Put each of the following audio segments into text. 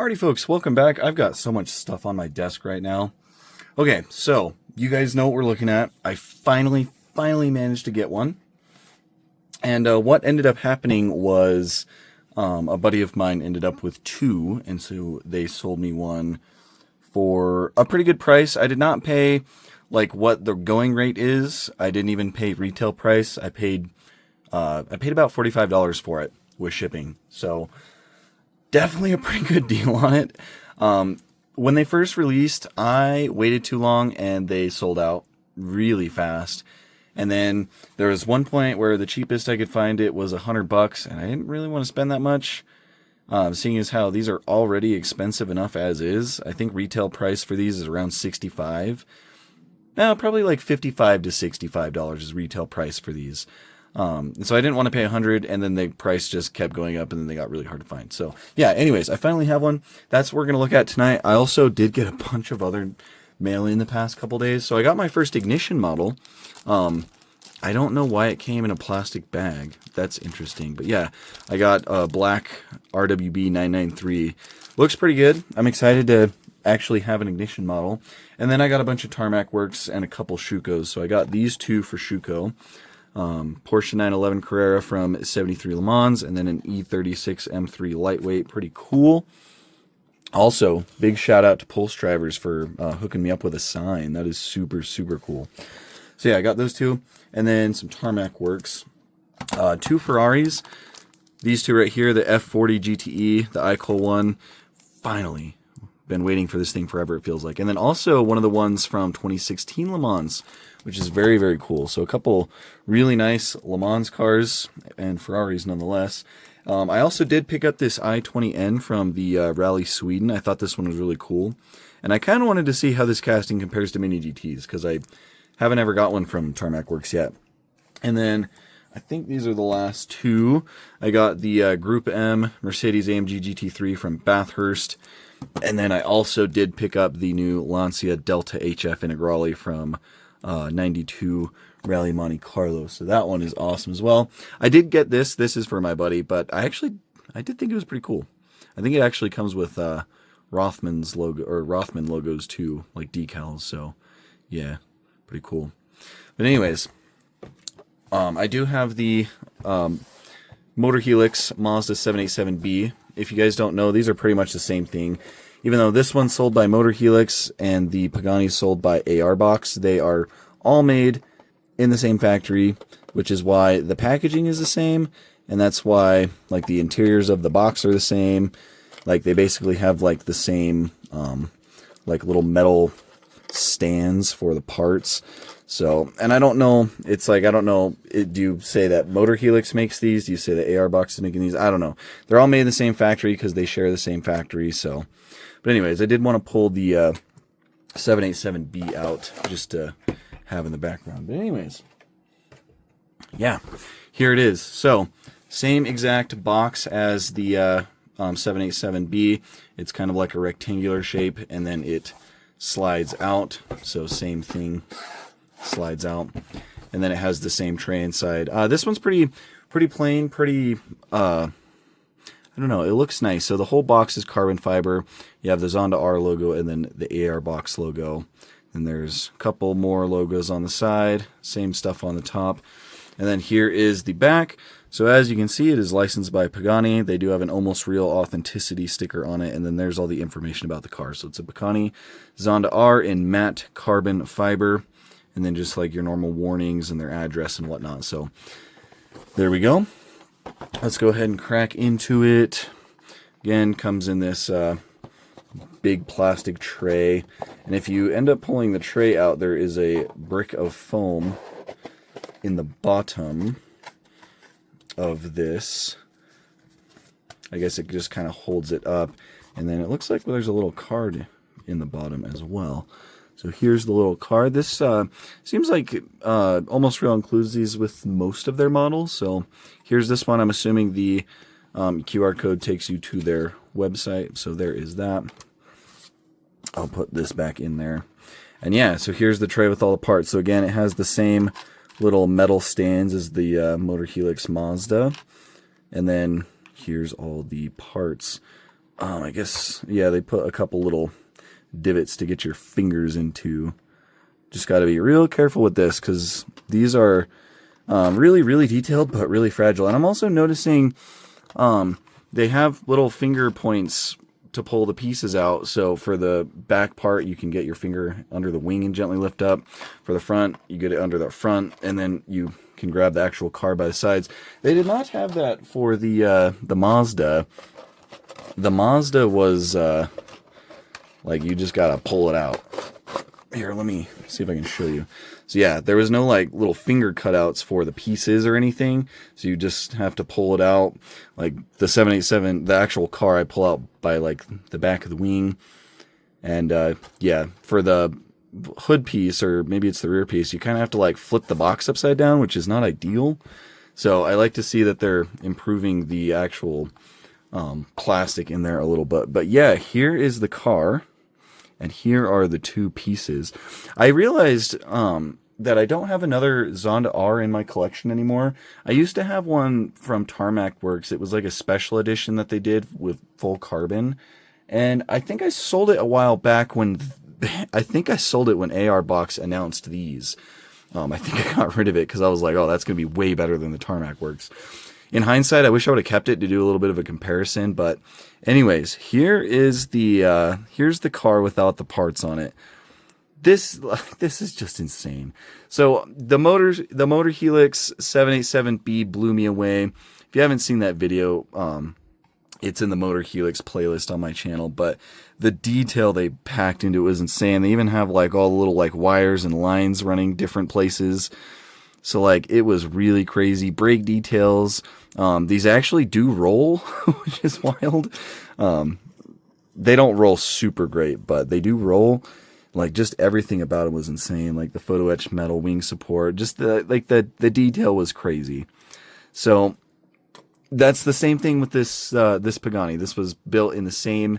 Alrighty folks, welcome back. I've got so much stuff on my desk right now. Okay, so you guys know what we're looking at. I finally managed to get one. And what ended up happening was a buddy of mine ended up with two, and so they sold me one for a pretty good price. I did not pay like what the going rate is. I didn't even pay retail price. I paid about $45 for it with shipping. So definitely a pretty good deal on it. When they first released, I waited too long and they sold out really fast. And then there was one point where the cheapest I could find it was $100, and I didn't really want to spend that much. Seeing as how these are already expensive enough as is. I think retail price for these is around $65. No, probably like $55 to $65 is retail price for these. So I didn't want to pay $100, and then the price just kept going up, and then they got really hard to find. So yeah, anyways, I finally have one. That's what we're going to look at tonight. I also did get a bunch of other mail in the past couple days. So I got my first ignition model. I don't know why it came in a plastic bag. That's interesting. But yeah, I got a black RWB 993. Looks pretty good. I'm excited to actually have an ignition model. And then I got a bunch of Tarmac Works and a couple Schucos. So I got these two for Schuco. Porsche 911 Carrera from 73 Le Mans, and then an E36 M3 lightweight. Pretty cool. Also, big shout out to Pulse Drivers for hooking me up with a sign. That is super, super cool. So yeah, I got those two, and then some Tarmac Works. Two Ferraris. These two right here, the F40 GTE, the iCol one. Finally. Been waiting for this thing forever, it feels like. And then also one of the ones from 2016 Le Mans, which is very, very cool. So a couple really nice Le Mans cars and Ferraris nonetheless. I also did pick up this i20N from the Rally Sweden. I thought this one was really cool. And I kind of wanted to see how this casting compares to Mini GTs, because I haven't ever got one from Tarmac Works yet. And then I think these are the last two. I got the Group M Mercedes-AMG GT3 from Bathurst. And then I also did pick up the new Lancia Delta HF Integrale from 92 Rally Monte Carlo. So that one is awesome as well. I did get this. This is for my buddy, but I did think it was pretty cool. I think it actually comes with Rothman's logo, or Rothman logos too, like decals. So yeah, pretty cool. But anyways, I do have the Motor Helix Mazda 787B. If you guys don't know, these are pretty much the same thing. Even though this one's sold by Motor Helix and the Pagani sold by AR Box, they are all made in the same factory, which is why the packaging is the same, and that's why like the interiors of the box are the same. Like they basically have like the same like little metal stands for the parts. So, and I don't know, it's like, I don't know, do you say that Motor Helix makes these? Do you say that AR Box is making these? I don't know. They're all made in the same factory because they share the same factory, so. But anyways, I did want to pull the 787B out just to have in the background. But anyways, yeah, here it is. So, same exact box as the 787B. It's kind of like a rectangular shape, and then it slides out. So, same thing. Slides out, and then it has the same tray inside. This one's pretty plain, pretty I don't know, it looks nice. So the whole box is carbon fiber. You have the Zonda R logo and then the AR Box logo, and there's a couple more logos on the side, same stuff on the top. And then here is the back. So as you can see, it is licensed by Pagani. They do have an almost real authenticity sticker on it, and then there's all the information about the car. So it's a Pagani Zonda R in matte carbon fiber. And then just like your normal warnings and their address and whatnot. So there we go. Let's go ahead and crack into it. Again, comes in this big plastic tray. And if you end up pulling the tray out, there is a brick of foam in the bottom of this. I guess it just kind of holds it up. And then it looks like there's a little card in the bottom as well. So here's the little card. This seems like Almost Real includes these with most of their models. So here's this one. I'm assuming the QR code takes you to their website. So there is that. I'll put this back in there. And yeah, so here's the tray with all the parts. So again, it has the same little metal stands as the Motor Helix Mazda. And then here's all the parts. I guess, yeah, they put a couple little divots to get your fingers into. Just got to be real careful with this because these are really, really detailed, but really fragile. And I'm also noticing they have little finger points to pull the pieces out. So for the back part, you can get your finger under the wing and gently lift up. For the front, you get it under the front, and then you can grab the actual car by the sides. They did not have that for the Mazda. The Mazda was like you just gotta pull it out. Here, let me see if I can show you. So yeah, there was no like little finger cutouts for the pieces or anything. So you just have to pull it out. Like the 787, the actual car, I pull out by like the back of the wing. And yeah, for the hood piece, or maybe it's the rear piece, you kind of have to like flip the box upside down, which is not ideal. So I like to see that they're improving the actual plastic in there a little bit. But yeah, here is the car. And here are the two pieces. I realized that I don't have another Zonda R in my collection anymore. I used to have one from Tarmac Works. It was like a special edition that they did with full carbon. And I think I sold it a while back when... I think I sold it when AR Box announced these. I think I got rid of it because I was like, oh, that's going to be way better than the Tarmac Works. In hindsight, I wish I would have kept it to do a little bit of a comparison, but anyways, here is the here's the car without the parts on it. This is just insane. So the Motor Helix 787B blew me away. If you haven't seen that video, it's in the Motor Helix playlist on my channel, but the detail they packed into it was insane. They even have like all the little like wires and lines running different places. So like it was really crazy. Brake details. These actually do roll, which is wild. They don't roll super great, but they do roll. Like just everything about it was insane. Like the photo etched metal wing support, just the detail was crazy. So that's the same thing with this Pagani. This was built in the same.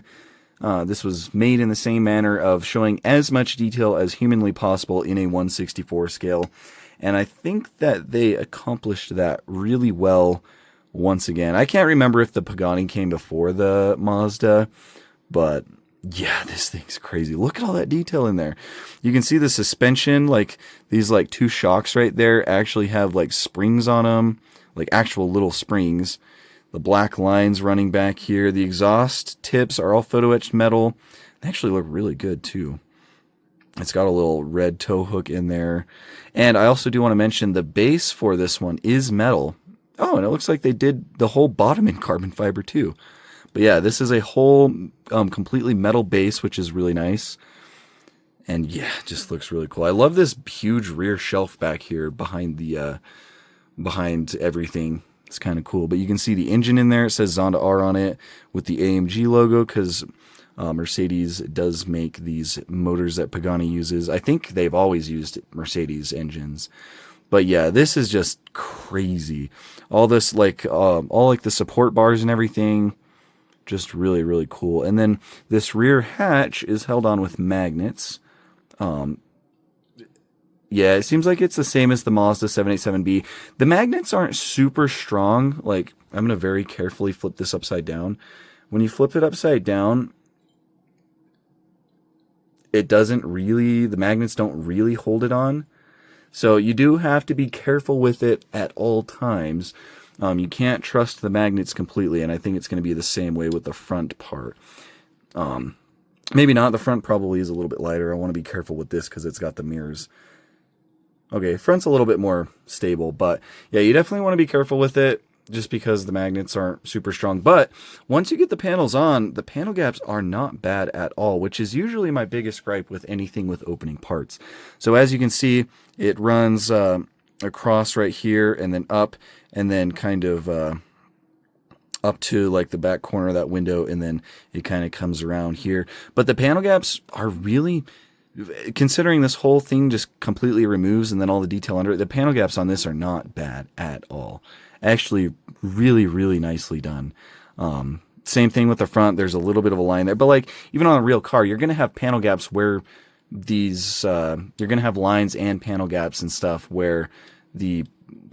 This was made in the same manner of showing as much detail as humanly possible in a 1/64 scale. And I think that they accomplished that really well once again. I can't remember if the Pagani came before the Mazda, but yeah, this thing's crazy. Look at all that detail in there. You can see the suspension, like these like two shocks right there actually have like springs on them, like actual little springs. The black lines running back here. The exhaust tips are all photo etched metal. They actually look really good too. It's got a little red tow hook in there. And I also do want to mention the base for this one is metal. Oh, and it looks like they did the whole bottom in carbon fiber too. But yeah, this is a whole completely metal base, which is really nice. And yeah, it just looks really cool. I love this huge rear shelf back here behind the behind everything. It's kind of cool. But you can see the engine in there. It says Zonda R on it with the AMG logo because Mercedes does make these motors that Pagani uses. I think they've always used Mercedes engines. But yeah, this is just crazy. All this like all like the support bars and everything, just really, really cool. And then this rear hatch is held on with magnets. Yeah, it seems like it's the same as the Mazda 787B. The magnets aren't super strong. Like, I'm going to very carefully flip this upside down. When you flip it upside down, it doesn't really, the magnets don't really hold it on. So you do have to be careful with it at all times. You can't trust the magnets completely, and I think it's going to be the same way with the front part. Maybe not. The front probably is a little bit lighter. I want to be careful with this because it's got the mirrors. Okay, front's a little bit more stable, but yeah, you definitely want to be careful with it just because the magnets aren't super strong. But once you get the panels on, the panel gaps are not bad at all, which is usually my biggest gripe with anything with opening parts. So as you can see, it runs across right here and then up and then kind of up to like the back corner of that window, and then it kind of comes around here. But the panel gaps are really... Considering this whole thing just completely removes and then all the detail under it, the panel gaps on this are not bad at all. Actually, really, really nicely done. Same thing with the front. There's a little bit of a line there. But like, even on a real car, you're going to have panel gaps where these, you're going to have lines and panel gaps and stuff where the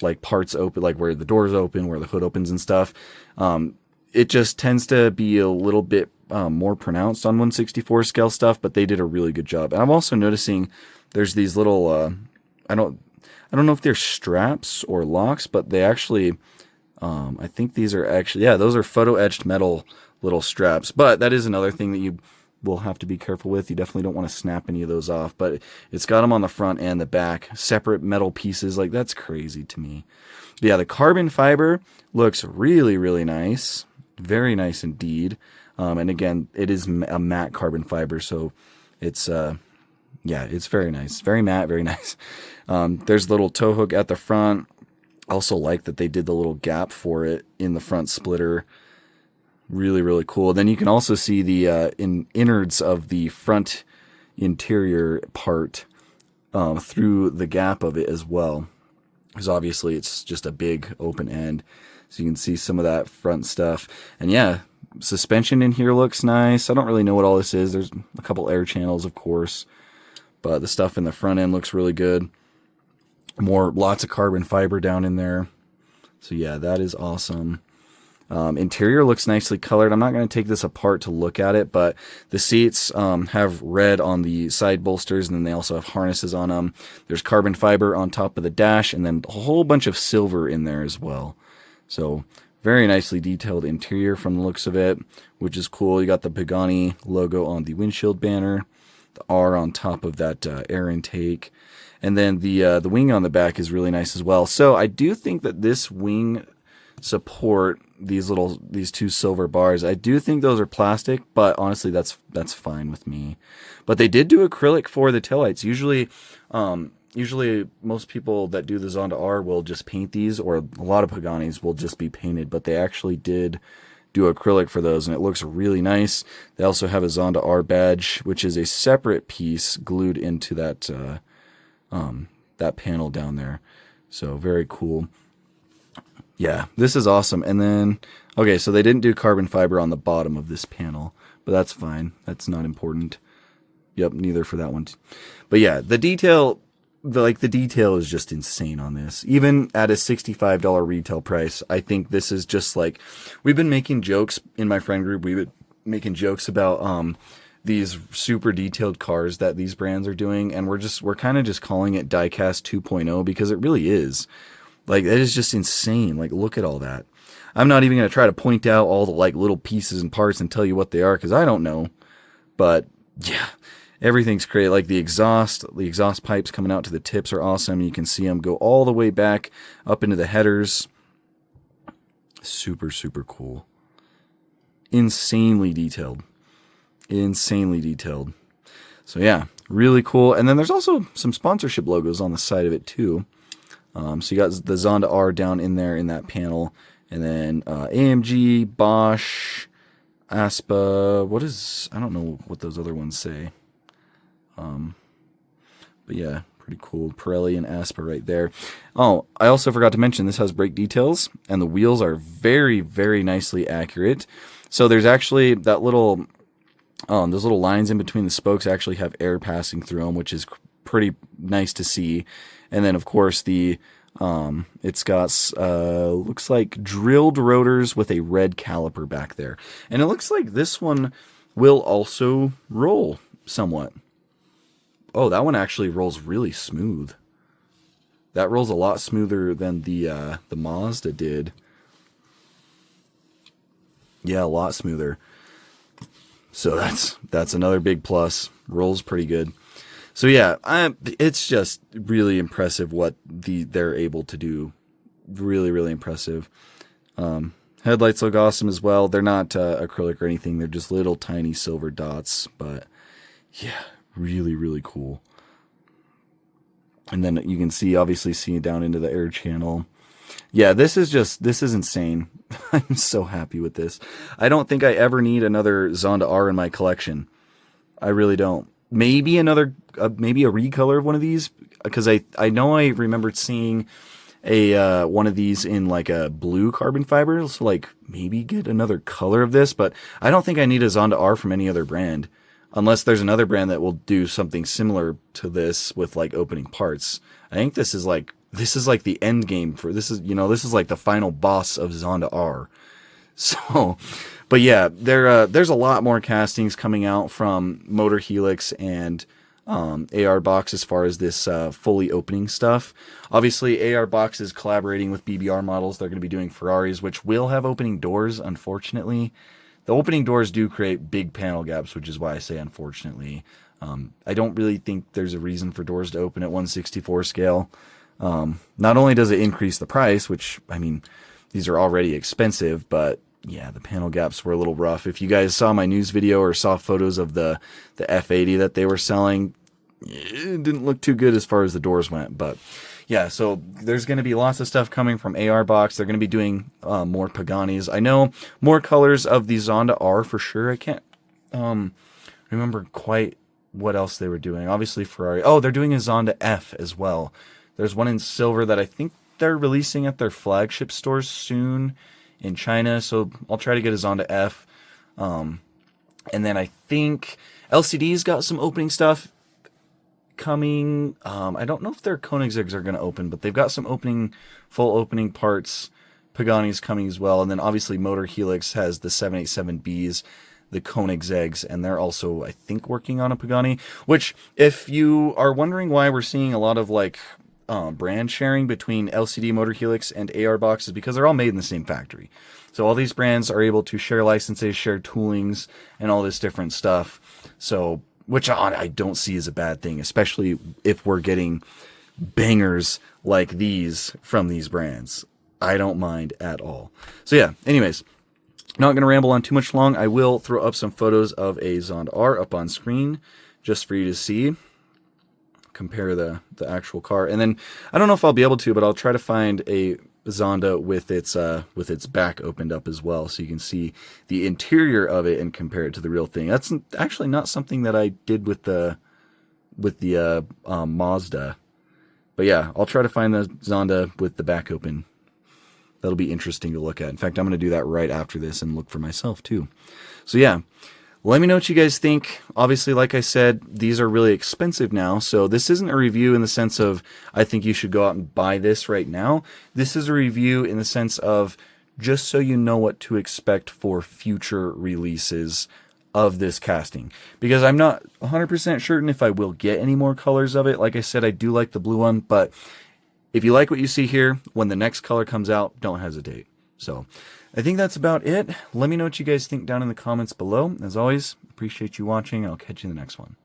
like parts open, like where the doors open, where the hood opens and stuff. it just tends to be a little bit more pronounced on 1/64 scale stuff, but they did a really good job. And I'm also noticing there's these little, I don't know if they're straps or locks, but they actually, I think these are actually, yeah, those are photo etched metal little straps. But that is another thing that you will have to be careful with. You definitely don't want to snap any of those off, but it's got them on the front and the back, separate metal pieces. Like, that's crazy to me. But yeah, the carbon fiber looks really, really nice. Very nice indeed. And again, it is a matte carbon fiber, so it's, yeah, it's very nice. Very matte, very nice. There's a little tow hook at the front. Also like that they did the little gap for it in the front splitter. Really, really cool. Then you can also see the innards of the front interior part through the gap of it as well. Because obviously it's just a big open end. So you can see some of that front stuff. And yeah, suspension in here looks nice. I don't really know what all this is. There's a couple air channels, of course. But the stuff in the front end looks really good. Lots of carbon fiber down in there. So yeah, that is awesome. Interior looks nicely colored. I'm not going to take this apart to look at it, but the seats have red on the side bolsters, and then they also have harnesses on them. There's carbon fiber on top of the dash, and then a whole bunch of silver in there as well. So very nicely detailed interior from the looks of it, which is cool. You got the Pagani logo on the windshield banner, the R on top of that air intake, and then the wing on the back is really nice as well. So I do think that this wing support, these two silver bars, I do think those are plastic, but honestly that's fine with me. But they did do acrylic for the taillights. Usually most people that do the Zonda R will just paint these, or a lot of Paganis will just be painted, but they actually did do acrylic for those, and it looks really nice. They also have a Zonda R badge, which is a separate piece glued into that that panel down there. So very cool. Yeah, this is awesome. And then, okay, so they didn't do carbon fiber on the bottom of this panel, but that's fine. That's not important. Yep, neither for that one. But yeah, the detail is just insane on this. Even at a $65 retail price, I think this is just like, we've been making jokes in my friend group. We've been making jokes about these super detailed cars that these brands are doing, and we're kind of just calling it Diecast 2.0 because it really is. Like, that is just insane. Like, look at all that. I'm not even going to try to point out all the like little pieces and parts and tell you what they are, because I don't know. But yeah, everything's great. Like the exhaust pipes coming out to the tips are awesome. You can see them go all the way back up into the headers. Super, super cool. Insanely detailed. Insanely detailed. So yeah, really cool. And then there's also some sponsorship logos on the side of it too. So you got the Zonda R down in there in that panel, and then AMG, Bosch, Aspa. I don't know what those other ones say. But yeah, pretty cool. Pirelli and Aspa right there. Oh, I also forgot to mention this has brake details, and the wheels are very, very nicely accurate. So there's actually that little, those little lines in between the spokes actually have air passing through them, which is pretty nice to see. And then, of course, it's got, looks like drilled rotors with a red caliper back there. And it looks like this one will also roll somewhat. Oh, that one actually rolls really smooth. That rolls a lot smoother than the Mazda did. Yeah, a lot smoother. So that's another big plus. Rolls pretty good. So yeah, it's just really impressive what they're able to do. Really, really impressive. Headlights look awesome as well. They're not acrylic or anything. They're just little tiny silver dots. But yeah, really, really cool. And then you can obviously see down into the air channel. Yeah, this is insane. I'm so happy with this. I don't think I ever need another Zonda R in my collection. I really don't. Maybe maybe a recolor of one of these, because I know I remembered seeing a one of these in like a blue carbon fiber, so like maybe get another color of this, but I don't think I need a Zonda R from any other brand, unless there's another brand that will do something similar to this with like opening parts. I think this is like the end game for this is like the final boss of Zonda R. So, but yeah, there's a lot more castings coming out from Motor Helix and AR Box as far as this fully opening stuff. Obviously, AR Box is collaborating with BBR models. They're going to be doing Ferraris, which will have opening doors, unfortunately. The opening doors do create big panel gaps, which is why I say unfortunately. I don't really think there's a reason for doors to open at 1/64 scale. Not only does it increase the price, which, I mean, these are already expensive, but yeah, the panel gaps were a little rough. If you guys saw my news video or saw photos of the F80 that they were selling, it didn't look too good as far as the doors went. But yeah, so there's going to be lots of stuff coming from AR Box. They're going to be doing more Paganis. I know more colors of the Zonda R for sure. I can't remember quite what else they were doing. Obviously Ferrari. Oh, they're doing a Zonda F as well. There's one in silver that I think they're releasing at their flagship stores soon in China, so I'll try to get a Zonda F. And then I think LCD's got some opening stuff coming. I don't know if their Koenigseggs are going to open, but they've got some full opening parts. Pagani's coming as well, and then obviously Motor Helix has the 787Bs, the Koenigseggs, and they're also, I think, working on a Pagani. Which, if you are wondering why we're seeing a lot of like brand sharing between LCD, Motor Helix, and AR Box, is because they're all made in the same factory. So all these brands are able to share licenses, share toolings, and all this different stuff. So, which I don't see as a bad thing, especially if we're getting bangers like these from these brands. I don't mind at all. So yeah, anyways, not going to ramble on too much long. I will throw up some photos of a Zonda R up on screen just for you to see. Compare the actual car, and then I don't know if I'll be able to, but I'll try to find a Zonda with its back opened up as well, so you can see the interior of it and compare it to the real thing. That's actually not something that I did with the Mazda, but yeah, I'll try to find the Zonda with the back open. That'll be interesting to look at. In fact, I'm going to do that right after this and look for myself too. So yeah. Let me know what you guys think. Obviously, like I said, these are really expensive now, so this isn't a review in the sense of I think you should go out and buy this right now. This is a review in the sense of just so you know what to expect for future releases of this casting. Because I'm not 100% certain if I will get any more colors of it. Like I said, I do like the blue one, but if you like what you see here, when the next color comes out, don't hesitate. So I think that's about it. Let me know what you guys think down in the comments below. As always, appreciate you watching, and I'll catch you in the next one.